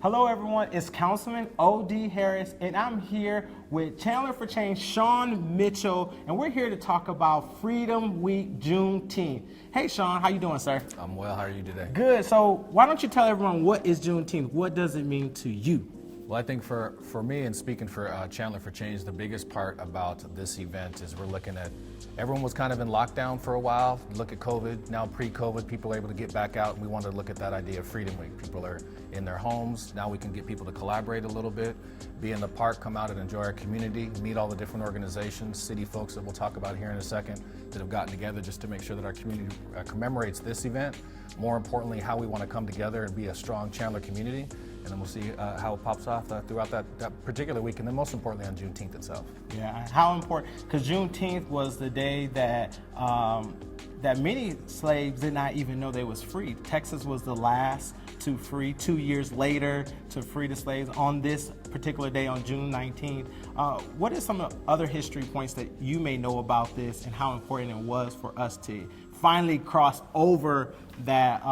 Hello everyone, it's Councilman OD Harris, and I'm here with Chandler for Change, Sean Mitchell, and we're here to talk about Freedom Week, Juneteenth. Hey Sean, how you doing, sir? I'm well, how are you today? Good, so why don't you tell everyone what is Juneteenth? What does it mean to you? Well, I think for me, and speaking for Chandler for Change, the biggest part about this event is we're looking at, everyone was kind of in lockdown for a while. Look at COVID, now pre-COVID, people are able to get back out, and we wanted to look at that idea of Freedom Week. People are in their homes, now we can get people to collaborate a little bit, be in the park, come out and enjoy our community, meet all the different organizations, city folks that we'll talk about here in a second, that have gotten together just to make sure that our community commemorates this event. More importantly, how we want to come together and be a strong Chandler community. And then we'll see how it pops off throughout that particular week, and then most importantly on Juneteenth itself. Yeah, how important, because Juneteenth was the day that that many slaves did not even know they was free. Texas was the last to free, 2 years later to free the slaves on this particular day on June 19th. What are some other history points that you may know about this and how important it was for us to finally cross over that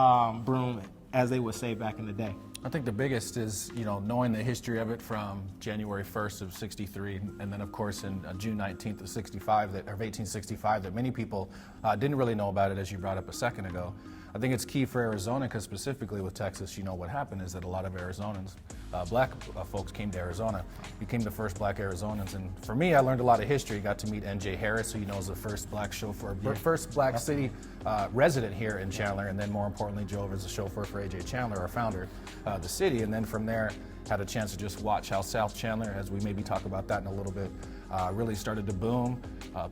broom, as they would say back in the day? I think the biggest is, knowing the history of it from January 1st of '63, and then of course in June 19th of '65, of 1865, that many people didn't really know about it, as you brought up a second ago. I think it's key for Arizona, because specifically with Texas, what happened is that a lot of Arizonans, black folks came to Arizona, became the first black Arizonans. And for me, I learned a lot of history. Got to meet NJ Harris, who is the first black chauffeur, first black city resident here in Chandler, and then more importantly, drove as a chauffeur for AJ Chandler, our founder, the city. And then from there, had a chance to just watch how South Chandler, as we maybe talk about that in a little bit, really started to boom.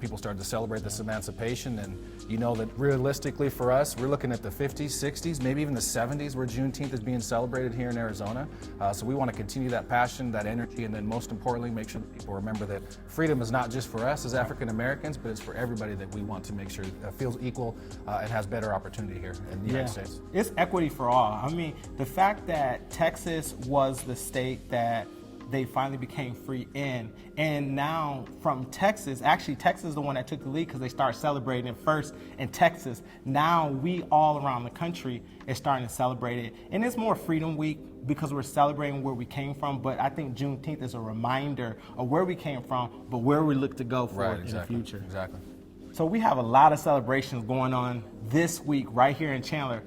People started to celebrate this emancipation, and that realistically for us, we're looking at the 50s, 60s, maybe even the 70s where Juneteenth is being celebrated here in Arizona. So we want to continue that passion, that energy, and then most importantly, make sure that people remember that freedom is not just for us as African Americans, but it's for everybody that we want to make sure feels equal and has better opportunity here in the United States. It's equity for all. I mean, the fact that Texas was the state that they finally became free in, and now from Texas, actually Texas is the one that took the lead because they started celebrating it first in Texas. Now we all around the country is starting to celebrate it, and it's more Freedom Week because we're celebrating where we came from, but I think Juneteenth is a reminder of where we came from, but where we look to go for in the future. Exactly. So we have a lot of celebrations going on this week right here in Chandler.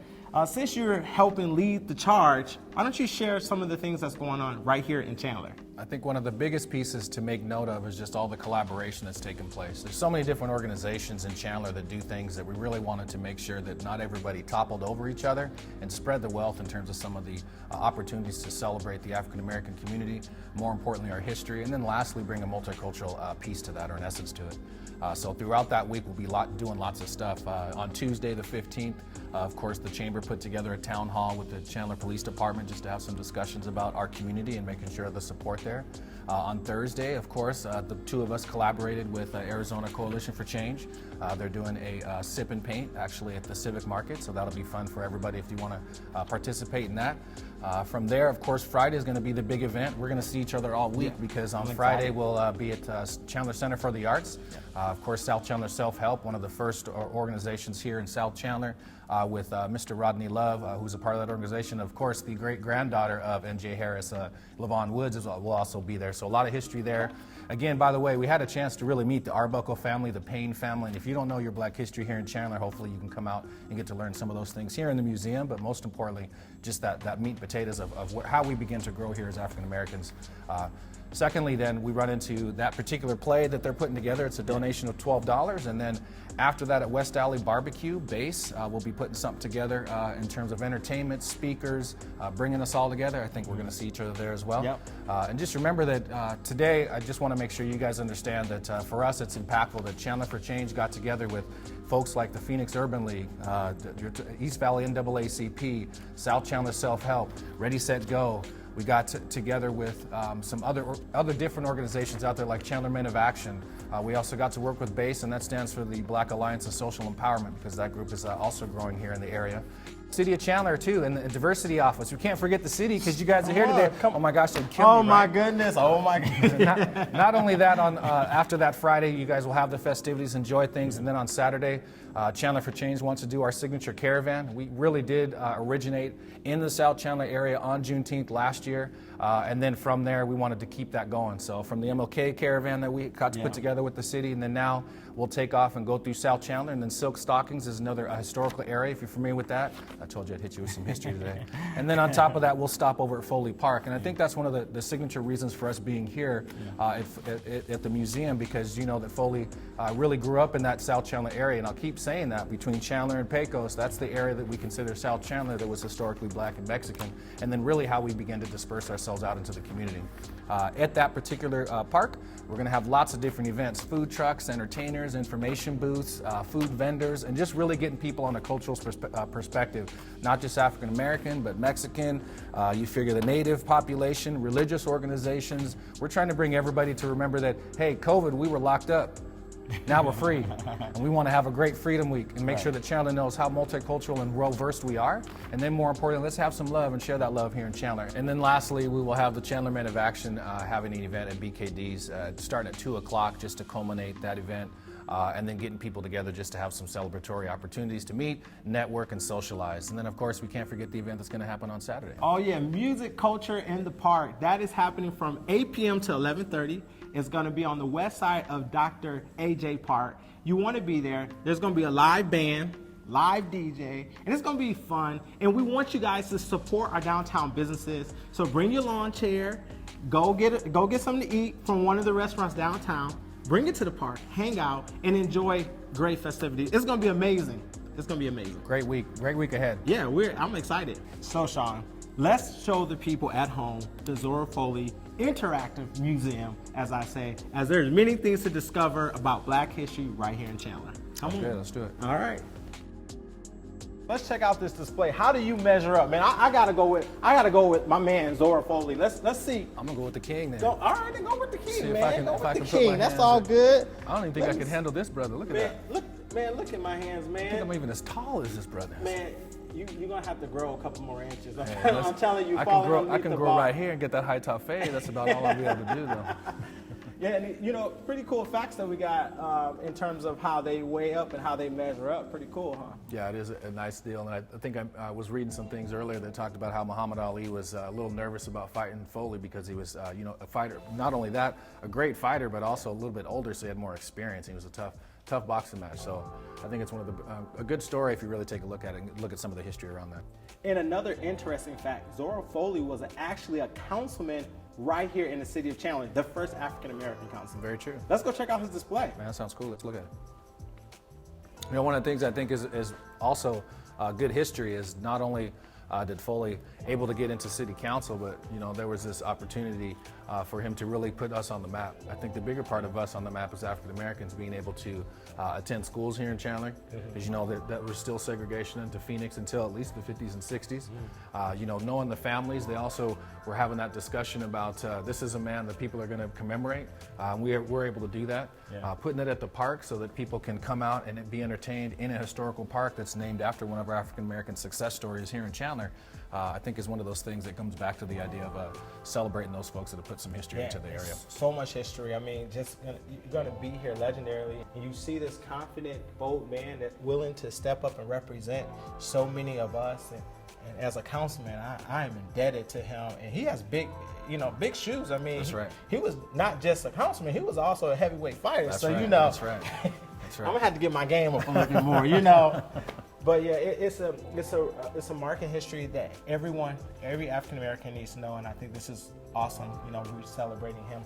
Since you're helping lead the charge, why don't you share some of the things that's going on right here in Chandler? I think one of the biggest pieces to make note of is just all the collaboration that's taken place. There's so many different organizations in Chandler that do things that we really wanted to make sure that not everybody toppled over each other and spread the wealth in terms of some of the opportunities to celebrate the African American community, more importantly our history, and then lastly bring a multicultural piece to that, or an essence to it. So throughout that week we'll be doing lots of stuff. On Tuesday the 15th, of course the Chamber put together a town hall with the Chandler Police Department just to have some discussions about our community and making sure the support there. On Thursday, of course, the two of us collaborated with Arizona Coalition for Change. They're doing a sip and paint actually at the Civic Market, so that'll be fun for everybody if you want to participate in that. From there, of course, Friday is going to be the big event. We're going to see each other all week because on Friday we'll be at Chandler Center for the Arts. Of course, South Chandler Self-Help, one of the first organizations here in South Chandler, with Mr. Rodney Love, who's a part of that organization. Of course, the great-granddaughter of NJ Harris, LaVon Woods, will also be there. So a lot of history there. Again, by the way, we had a chance to really meet the Arbuckle family, the Payne family, and if you don't know your black history here in Chandler, hopefully you can come out and get to learn some of those things here in the museum, but most importantly, just that meat and potatoes of how we begin to grow here as African Americans. Secondly, then, we run into that particular play that they're putting together. It's a donation of $12, and then after that at West Alley Barbecue Base, we'll be putting something together in terms of entertainment, speakers, bringing us all together. I think we're going to see each other there as well. And just remember that today, I just want to make sure you guys understand that for us it's impactful that Chandler for Change got together with folks like the Phoenix Urban League, East Valley NAACP, South Chandler Self-Help, Ready, Set, Go. We got together with some other different organizations out there like Chandler Men of Action. We also got to work with BASE, and that stands for the Black Alliance of Social Empowerment, because that group is also growing here in the area. City of Chandler too, and the diversity office. We can't forget the city because you guys are here today. Oh my gosh, they'd kill me. Oh my right? goodness. Oh my goodness. Not only that, on after that Friday, you guys will have the festivities, enjoy things, and then on Saturday, Chandler for Change wants to do our signature caravan. We really did originate in the South Chandler area on Juneteenth last year, and then from there, we wanted to keep that going. So from the MLK caravan that we got to put together with the city, and then now we'll take off and go through South Chandler, and then Silk Stockings is another historical area, if you're familiar with that. I told you I'd hit you with some history today. And then on top of that, we'll stop over at Foley Park. And I think that's one of the signature reasons for us being here at the museum, because you know that Foley really grew up in that South Chandler area. And I'll keep saying that between Chandler and Pecos, that's the area that we consider South Chandler that was historically black and Mexican. And then really how we began to disperse ourselves out into the community. At that particular park, we're going to have lots of different events, food trucks, entertainers, information booths, food vendors, and just really getting people on a cultural perspective, not just African American, but Mexican, you figure the native population, religious organizations. We're trying to bring everybody to remember that, hey, COVID, we were locked up. Now we're free, and we want to have a great Freedom Week and make sure that Chandler knows how multicultural and well-versed we are. And then more importantly, let's have some love and share that love here in Chandler. And then lastly, we will have the Chandler Men of Action having an event at BKD's starting at 2 o'clock just to culminate that event. And then getting people together just to have some celebratory opportunities to meet, network, and socialize. And then, of course, we can't forget the event that's going to happen on Saturday. Oh, yeah, Music Culture in the Park. That is happening from 8 p.m. to 11:30. It's going to be on the west side of Dr. A.J. Park. You want to be there. There's going to be a live band, live DJ, and it's going to be fun. And we want you guys to support our downtown businesses. So bring your lawn chair, go get something to eat from one of the restaurants downtown. Bring it to the park, hang out, and enjoy great festivities. It's going to be amazing. It's going to be amazing. Great week ahead. Yeah, I'm excited. So, Sean, let's show the people at home the Zora Foley Interactive Museum, as I say, as there's many things to discover about Black history right here in Chandler. Come on. Okay, let's do it. All right. Let's check out this display. How do you measure up, man? I gotta go with my man Zora Foley. Let's see. I'm gonna go with the king then. All right, then go with the king, man. Go with the put king. my That's hands all in. good. I don't even think I can handle this, brother. Look at that. Look at my hands, man. I think I'm even as tall as this brother. Man, you're gonna have to grow a couple more inches. Man, I'm telling you, I can grow right here and get that high top fade. That's about all I'll be able to do, though. Yeah, and pretty cool facts that we got in terms of how they weigh up and how they measure up. Pretty cool, huh? Yeah, it is a nice deal. And I think I was reading some things earlier that talked about how Muhammad Ali was a little nervous about fighting Foley because he was, a fighter. Not only that, a great fighter, but also a little bit older, so he had more experience. He was a tough boxing match. So I think it's one of a good story if you really take a look at it and look at some of the history around that. And another interesting fact, Zora Foley was actually a councilman right here in the city of Chandler, the first African-American councilman. Very true. Let's go check out his display. Man, that sounds cool. Let's look at it. One of the things I think is also good history is not only did Foley able to get into city council, but there was this opportunity for him to really put us on the map. I think the bigger part of us on the map is African Americans being able to attend schools here in Chandler. Because that was still segregation into Phoenix until at least the 50s and 60s. Knowing the families, they also were having that discussion about this is a man that people are going to commemorate. We're able to do that. Putting it at the park so that people can come out and be entertained in a historical park that's named after one of our African American success stories here in Chandler. I think is one of those things that comes back to the idea of celebrating those folks that have put some history into the area. So much history. I mean, you're going to be here legendarily. And you see this confident, bold man that's willing to step up and represent so many of us. And as a councilman, I am indebted to him. And he has big shoes. I mean, that's right. He was not just a councilman, he was also a heavyweight fighter. That's so, right. That's right. That's right. I'm going to have to get my game up a little bit more, But yeah, it's a mark in history that every African American needs to know, and I think this is awesome. We're celebrating him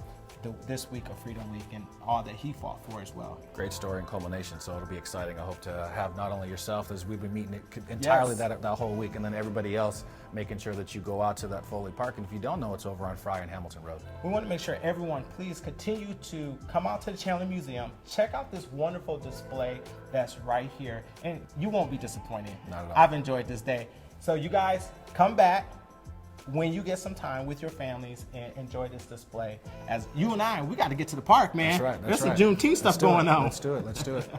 this week of Freedom Week and all that he fought for as well. Great story and culmination, so it'll be exciting. I hope to have not only yourself, as we've been meeting entirely that whole week, and then everybody else making sure that you go out to that Foley Park. And if you don't know, it's over on Fry and Hamilton Road. We want to make sure everyone please continue to come out to the Chandler Museum, check out this wonderful display that's right here, and you won't be disappointed. Not at all. I've enjoyed this day. So you guys come back when you get some time with your families and enjoy this display. As you and we got to get to the park, man. That's right. There's some Juneteenth stuff going on. Let's do it.